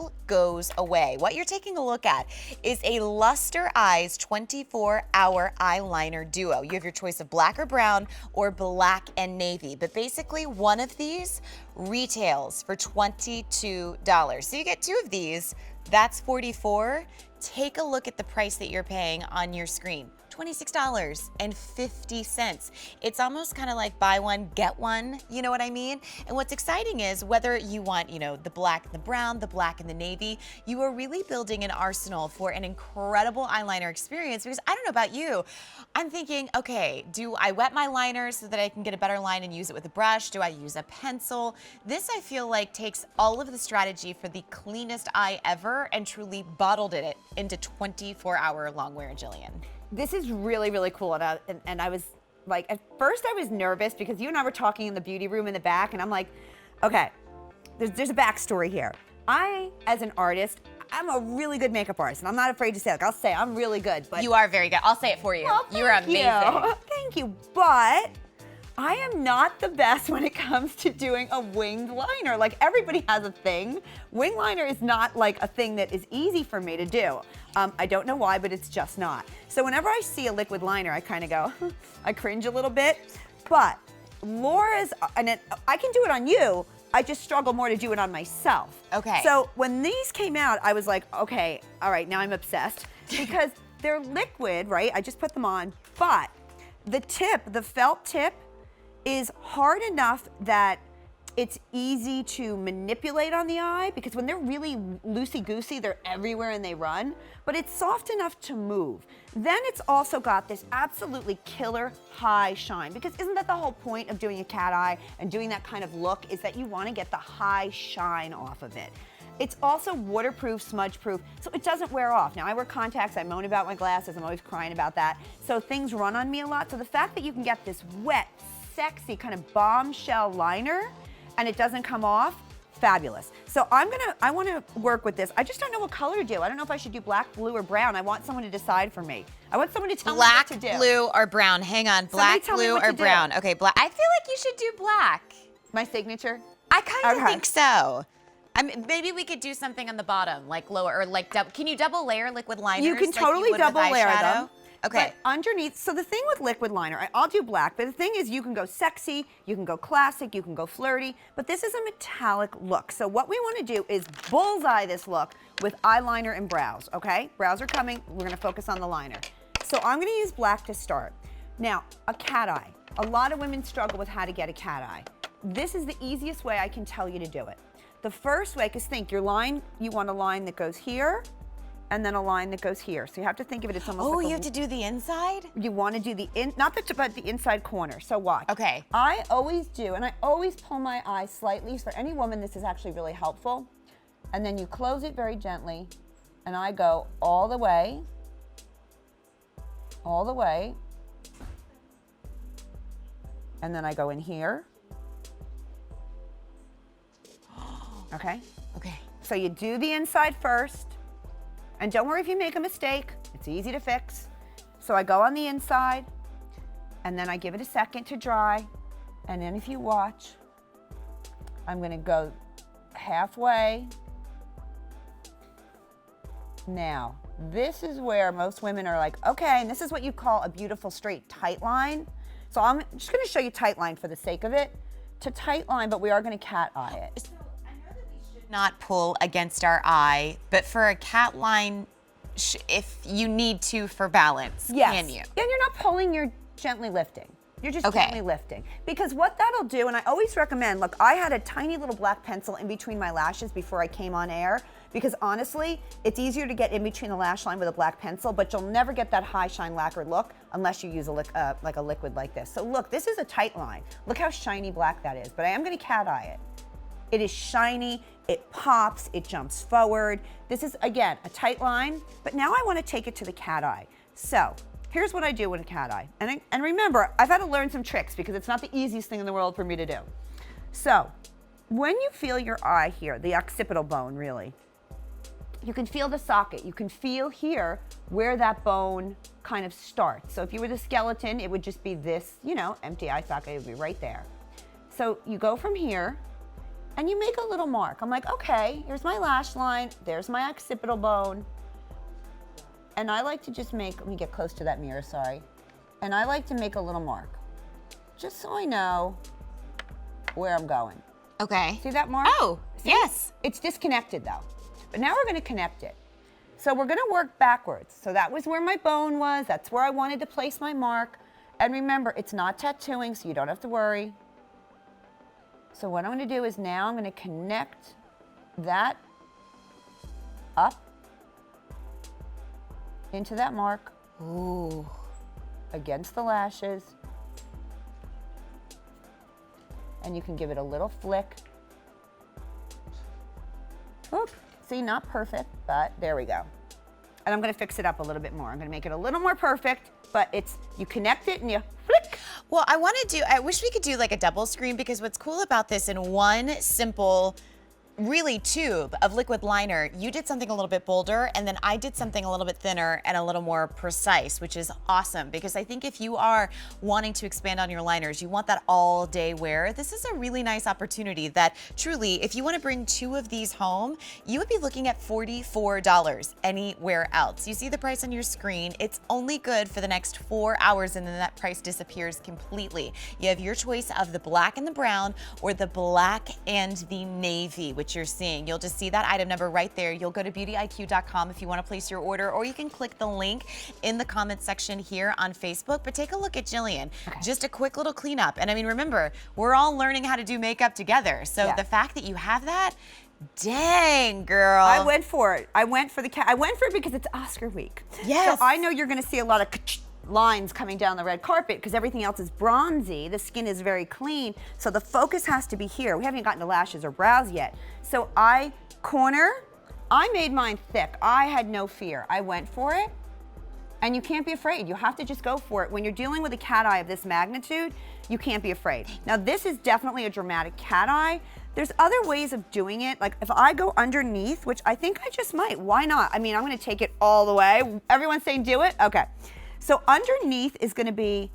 all goes away. What you're taking a look at is a LusterEyes 24-hour eyeliner duo. You have your choice of black or brown or black and navy, but basically one of these retails for $22. So you get two of these, that's $44. Take a look at the price that you're paying on your screen. $26.50. It's almost kind of like buy one, get one, you know what I mean? And what's exciting is whether you want, the black and the brown, the black and the navy, you are really building an arsenal for an incredible eyeliner experience, because I don't know about you, I'm thinking, okay, do I wet my liner so that I can get a better line and use it with a brush? Do I use a pencil? This, I feel like, takes all of the strategy for the cleanest eye ever and truly bottled it into 24-hour long wear, Jillian. This is really, really cool. And I was like, at first I was nervous because you and I were talking in the beauty room in the back, and I'm like, okay, there's a backstory here. I, as an artist, I'm a really good makeup artist, and I'm not afraid to say it. Like, I'll say I'm really good, but you are very good. I'll say it for you. Well, You're amazing. Thank you. But I am not the best when it comes to doing a winged liner. Like, everybody has a thing. Wing liner is not like a thing that is easy for me to do. I don't know why, but it's just not. So whenever I see a liquid liner, I kind of go, I cringe a little bit. But Laura's, I can do it on you, I just struggle more to do it on myself. Okay. So when these came out, I was like, okay, all right, now I'm obsessed. Because they're liquid, right? I just put them on, but the tip, the felt tip, is hard enough that it's easy to manipulate on the eye, because when they're really loosey-goosey, they're everywhere and they run, but it's soft enough to move. Then it's also got this absolutely killer high shine, because isn't that the whole point of doing a cat eye and doing that kind of look, is that you want to get the high shine off of it. It's also waterproof, smudge-proof, so it doesn't wear off. Now, I wear contacts, I moan about my glasses, I'm always crying about that, so things run on me a lot. So the fact that you can get this wet, sexy kind of bombshell liner and it doesn't come off, fabulous. So I want to work with this. I just don't know what color to do. I don't know if I should do black, blue, or brown. I want someone to decide for me. I want someone to tell me what to do. Black, blue, or brown. Hang on, black, blue, or brown. Okay, black. I feel like you should do black. My signature? I kind of think so. Maybe we could do something on the bottom, like lower, or like can you double layer liquid liners? You can totally like double layer them. Okay. But underneath, so the thing with liquid liner, I'll do black, but the thing is you can go sexy, you can go classic, you can go flirty, but this is a metallic look. So what we want to do is bullseye this look with eyeliner and brows, okay? Brows are coming, we're gonna focus on the liner. So I'm gonna use black to start. Now, a cat eye. A lot of women struggle with how to get a cat eye. This is the easiest way I can tell you to do it. The first way, because think, your line, you want a line that goes here, and then a line that goes here. So you have to think of it as almost like you have to do the inside? You want to do the, not the tip, but the inside corner. So watch. Okay. I always do, and I always pull my eye slightly. For any woman, this is actually really helpful. And then you close it very gently, and I go all the way, and then I go in here. Okay? Okay. So you do the inside first. And don't worry if you make a mistake, it's easy to fix. So I go on the inside, and then I give it a second to dry, and then if you watch, I'm gonna go halfway. Now, this is where most women are like, okay, and this is what you call a beautiful straight tight line. So I'm just gonna show you tight line for the sake of it. To tight line, but we are gonna cat eye it. Not pull against our eye, but for a cat line, if you need to for balance, can you? And you're not pulling, you're gently lifting. You're just gently lifting. Because what that'll do, and I always recommend, look, I had a tiny little black pencil in between my lashes before I came on air, because honestly, it's easier to get in between the lash line with a black pencil, but you'll never get that high shine lacquered look unless you use like a liquid like this. So look, this is a tight line. Look how shiny black that is, but I am gonna cat eye it. It is shiny, it pops, it jumps forward. This is, again, a tight line, but now I want to take it to the cat eye. So here's what I do with a cat eye. And remember, I've had to learn some tricks because it's not the easiest thing in the world for me to do. So when you feel your eye here, the occipital bone really, you can feel the socket. You can feel here where that bone kind of starts. So if you were the skeleton, it would just be this, empty eye socket, it would be right there. So you go from here, and you make a little mark. I'm like, okay, here's my lash line, there's my occipital bone. And I like to just make, let me get close to that mirror, sorry. And I like to make a little mark, just so I know where I'm going. Okay. See that mark? Oh, See? yes. It's disconnected though. But now we're gonna connect it. So we're gonna work backwards. So that was where my bone was, that's where I wanted to place my mark. And remember, it's not tattooing, so you don't have to worry. So what I'm gonna do is now I'm gonna connect that up into that mark. Ooh. Against the lashes. And you can give it a little flick. Oop. See, not perfect, but there we go. And I'm gonna fix it up a little bit more. I'm gonna make it a little more perfect, but it's, you connect it and you flick. Well, I wish we could do like a double screen, because what's cool about this, in one simple, really tube of liquid liner, you did something a little bit bolder, and then I did something a little bit thinner and a little more precise, which is awesome, because I think if you are wanting to expand on your liners, you want that all day wear, this is a really nice opportunity that truly, if you want to bring 2 of these home, you would be looking at $44 anywhere else. You see the price on your screen. It's only good for the next 4 hours, and then that price disappears completely. You have your choice of the black and the brown, or the black and the navy, which you're seeing. You'll just see that item number right there. You'll go to beautyiq.com if you want to place your order, or you can click the link in the comments section here on Facebook. But take a look at Jillian. Okay. Just a quick little cleanup. And I mean, remember, we're all learning how to do makeup together. So the fact that you have that, dang, girl. I went for it. I went for it because it's Oscar week. Yes. So I know you're gonna see a lot of lines coming down the red carpet because everything else is bronzy. The skin is very clean. So the focus has to be here. We haven't gotten to lashes or brows yet. So I made mine thick. I had no fear. I went for it. And you can't be afraid. You have to just go for it. When you're dealing with a cat eye of this magnitude, you can't be afraid. Now this is definitely a dramatic cat eye. There's other ways of doing it. Like if I go underneath, which I think I just might, why not? I mean, I'm gonna take it all the way. Everyone's saying do it? Okay. So underneath is gonna be,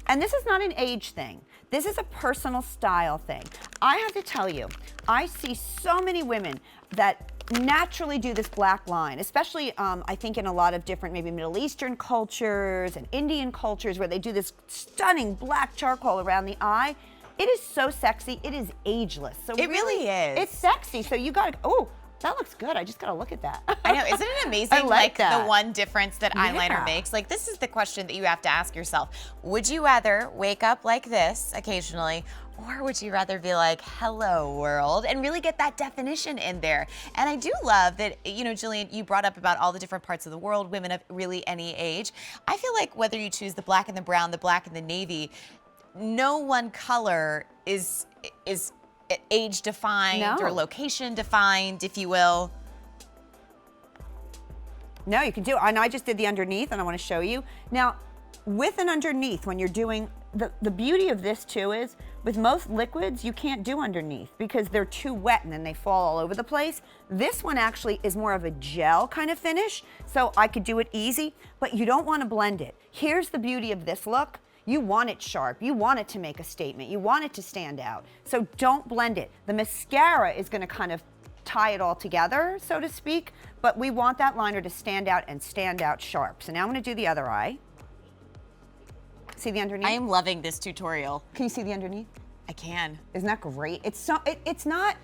and this is not an age thing. This is a personal style thing. I have to tell you, I see so many women that naturally do this black line, especially I think in a lot of different maybe Middle Eastern cultures and Indian cultures where they do this stunning black charcoal around the eye. It is so sexy, it is ageless. So it really is. It's sexy, so you gotta, oh, that looks good. I just gotta look at that. I know, isn't it amazing? I like that. The one difference that eyeliner makes. Like, this is the question that you have to ask yourself. Would you rather wake up like this occasionally, or would you rather be like, hello world, and really get that definition in there? And I do love that, you know, Jillian, you brought up about all the different parts of the world, women of really any age. I feel like whether you choose the black and the brown, the black and the navy, no one color is age defined or location defined, if you will. No, you can do it. And I just did the underneath and I want to show you. Now, with an underneath, when you're doing, the beauty of this too is, with most liquids, you can't do underneath because they're too wet and then they fall all over the place. This one actually is more of a gel kind of finish, so I could do it easy, but you don't want to blend it. Here's the beauty of this look. You want it sharp, you want it to make a statement, you want it to stand out. So don't blend it. The mascara is gonna kind of tie it all together, so to speak, but we want that liner to stand out and stand out sharp. So now I'm gonna do the other eye. See the underneath? I am loving this tutorial. Can you see the underneath? I can. Isn't that great? It's so, it's not,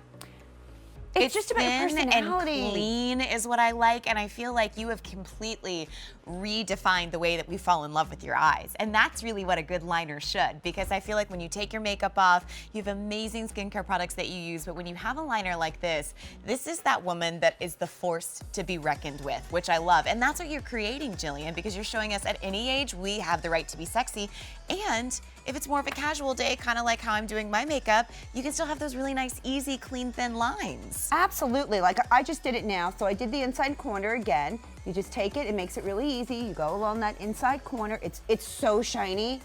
it's just about your thin personality. And clean is what I like, and I feel like you have completely redefined the way that we fall in love with your eyes. And that's really what a good liner should, because I feel like when you take your makeup off, you have amazing skincare products that you use, but when you have a liner like this is that woman that is the force to be reckoned with, which I love. And that's what you're creating, Jillian, because you're showing us at any age we have the right to be sexy. And if it's more of a casual day, kind of like how I'm doing my makeup, you can still have those really nice, easy, clean, thin lines. Absolutely, like I just did it now. So I did the inside corner again. You just take it makes it really easy. You go along that inside corner. It's so shiny.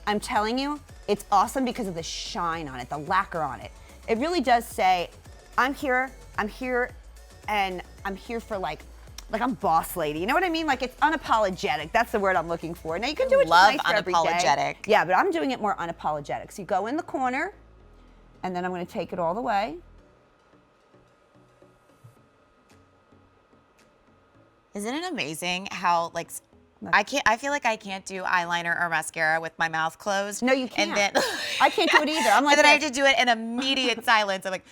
I'm telling you, it's awesome because of the shine on it, the lacquer on it. It really does say, I'm here, and I'm here for like I'm boss lady. You know what I mean? Like it's unapologetic. That's the word I'm looking for. Now you can do it just nice for every day. Unapologetic. Yeah, but I'm doing it more unapologetic. So you go in the corner, and then I'm gonna take it all the way. Isn't it amazing how like I feel like I can't do eyeliner or mascara with my mouth closed. No, you can't. And then I can't do it either. I'm like, and then I have to do it in immediate silence. I'm like,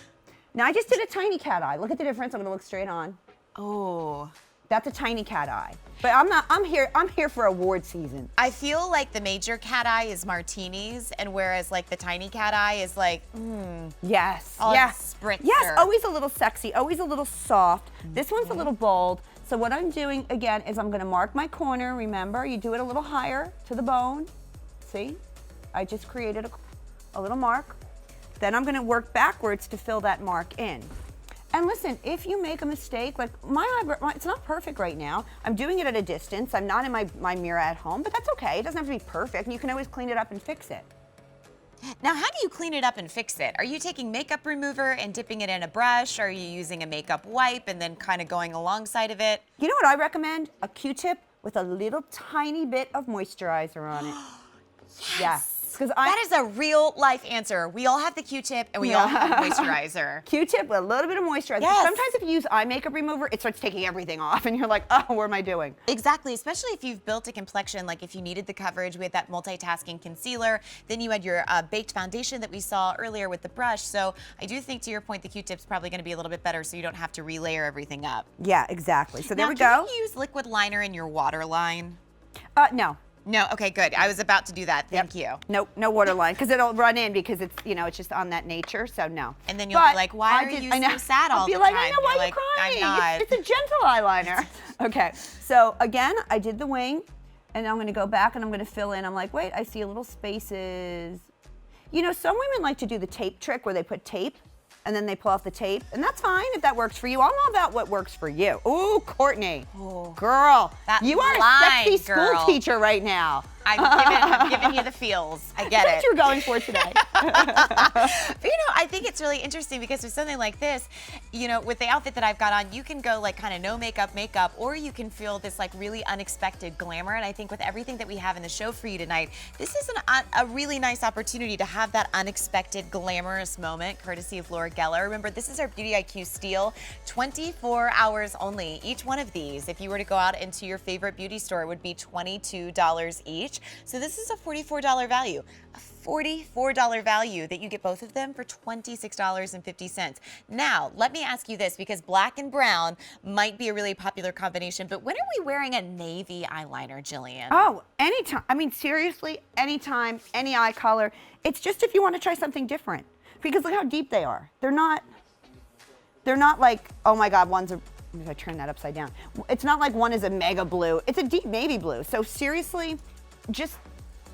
now I just did a tiny cat eye. Look at the difference. I'm gonna look straight on. oh. That's a tiny cat eye. But I'm here for award season. I feel like the major cat eye is martinis, and whereas like the tiny cat eye is like, Yes. Oh, Yes. spritzer. Yes. Always a little sexy. Always a little soft. This one's a little bold. So what I'm doing again is I'm going to mark my corner. Remember, you do it a little higher to the bone. See? I just created a little mark. Then I'm going to work backwards to fill that mark in. And listen, if you make a mistake, like my eyebrow, it's not perfect right now. I'm doing it at a distance. I'm not in my mirror at home, but that's okay. It doesn't have to be perfect. You can always clean it up and fix it. Now, how do you clean it up and fix it? Are you taking makeup remover and dipping it in a brush? Are you using a makeup wipe and then kind of going alongside of it? You know what I recommend? A Q-tip with a little tiny bit of moisturizer on it. Yes. Because That is a real life answer. We all have the Q-tip and we all have moisturizer. Q-tip with a little bit of moisturizer. Yes. Sometimes if you use eye makeup remover, it starts taking everything off and you're like, oh, what am I doing? Exactly, especially if you've built a complexion, like if you needed the coverage, we had that multitasking concealer, then you had your baked foundation that we saw earlier with the brush. So I do think, to your point, the Q-tip's probably gonna be a little bit better so you don't have to relayer everything up. Yeah, exactly. So there Now, we go. can you use liquid liner in your waterline? No. No, okay, good. I was about to do that, thank you. Nope, no waterline, because it'll run in because it's, it's just on that nature, so no. And then you'll be like, why are you so sad all the time? I'll be like, I know, why You're are like, you crying? I'm not. It's a gentle eyeliner. Okay, so again, I did the wing, and I'm gonna go back and I'm gonna fill in. I'm like, wait, I see a little spaces. You know, some women like to do the tape trick where they put tape, and then they pull off the tape, and that's fine if that works for you. I'm all about what works for you. Ooh, Courtney, girl, That you are a line, sexy school girl. teacher right now. I'm giving you the feels. I get That's it. what you're going for today. But I think it's really interesting because with something like this, with the outfit that I've got on, you can go like kind of no makeup, or you can feel this like really unexpected glamour. And I think with everything that we have in the show for you tonight, this is a really nice opportunity to have that unexpected glamorous moment, courtesy of Laura Geller. Remember, this is our Beauty IQ Steal, 24 hours only. Each one of these, if you were to go out into your favorite beauty store, would be $22 each. So this is a $44 value. A $44 value that you get both of them for $26.50. Now, let me ask you this, because black and brown might be a really popular combination, but when are we wearing a navy eyeliner, Jillian? Oh, anytime. I mean, seriously, anytime, any eye color. It's just if you want to try something different. Because look how deep they are. They're not like, oh my God, if I turn that upside down. It's not like one is a mega blue. It's a deep navy blue. So seriously,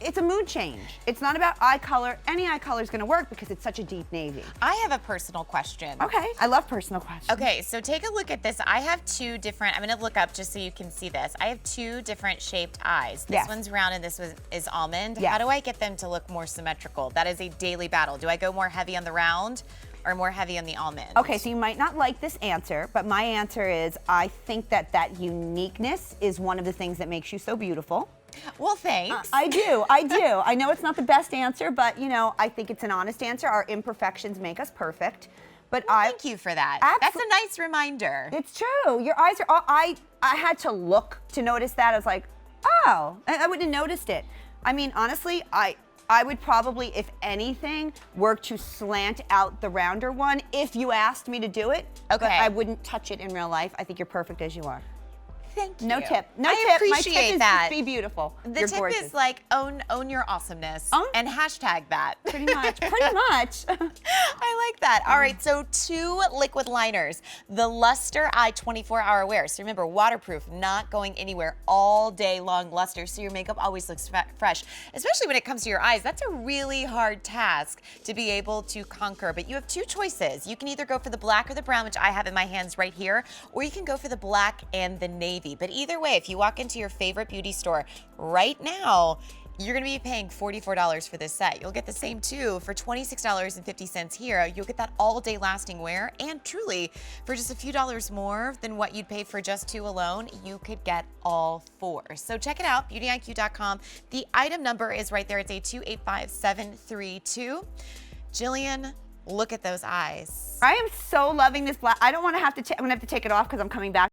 it's a mood change. It's not about eye color. Any eye color is going to work because it's such a deep navy. I have a personal question. Okay, I love personal questions. Okay, so take a look at this. I have two different, I'm gonna look up just so you can see this. I have two different shaped eyes. This Yes. one's round and this is almond. Yes. How do I get them to look more symmetrical? That is a daily battle. Do I go more heavy on the round or more heavy on the almond? Okay, so you might not like this answer, but my answer is I think that uniqueness is one of the things that makes you so beautiful. Well, thanks. I do. I know it's not the best answer, but I think it's an honest answer. Our imperfections make us perfect. But Thank you for that. That's a nice reminder. It's true. Your eyes are. I had to look to notice that. I was like, oh, I wouldn't have noticed it. I mean, honestly, I would probably, if anything, work to slant out the rounder one if you asked me to do it. Okay. But I wouldn't touch it in real life. I think you're perfect as you are. Thank you. No tip. No I tip. appreciate My tip is that. just be beautiful. The You're tip gorgeous. is like own your awesomeness and hashtag that. Pretty much. Pretty much. I like that. All right, so two liquid liners. The Luster Eye 24-hour wear. So remember, waterproof, not going anywhere all day long luster, so your makeup always looks fresh. Especially when it comes to your eyes. That's a really hard task to be able to conquer. But you have two choices. You can either go for the black or the brown, which I have in my hands right here, or you can go for the black and the navy. But either way, if you walk into your favorite beauty store right now, you're gonna be paying $44 for this set. You'll get the same two for $26.50 here. You'll get that all day lasting wear, and truly, for just a few dollars more than what you'd pay for just two alone, you could get all four. So check it out, beautyiq.com. The item number is right there. It's a 285732. Jillian, look at those eyes. I am so loving this black. I don't want to have to. I'm gonna have to take it off because I'm coming back.